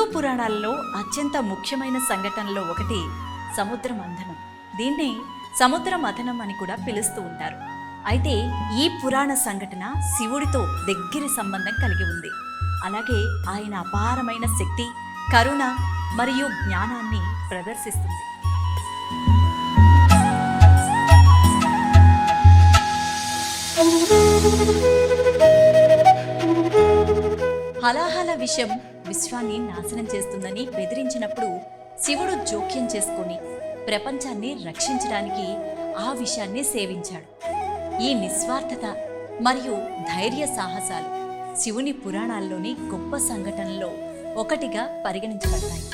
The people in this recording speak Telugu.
హిందూ పురాణాలలో అత్యంత ముఖ్యమైన సంఘటనలో ఒకటి సముద్ర మంథనం. దీన్నే సముద్ర మథనం అని కూడా పిలుస్తూ ఉంటారు. అయితే ఈ పురాణ సంఘటన శివుడితో దగ్గర సంబంధం కలిగి ఉంది. అలాగే ఆయన అపారమైన శక్తి, కరుణ మరియు జ్ఞానాన్ని ప్రదర్శిస్తుంది. హలాహల విషం విశ్వాన్ని నాశనం చేస్తుందని బెదిరించినప్పుడు శివుడు జోక్యం చేసుకొని ప్రపంచాన్ని రక్షించడానికి ఆ విషయాన్ని సేవించాడు. ఈ నిస్వార్థత మరియు ధైర్య సాహసాలు శివుని పురాణాల్లోని గొప్ప సంఘటనలో ఒకటిగా పరిగణించబడతాయి.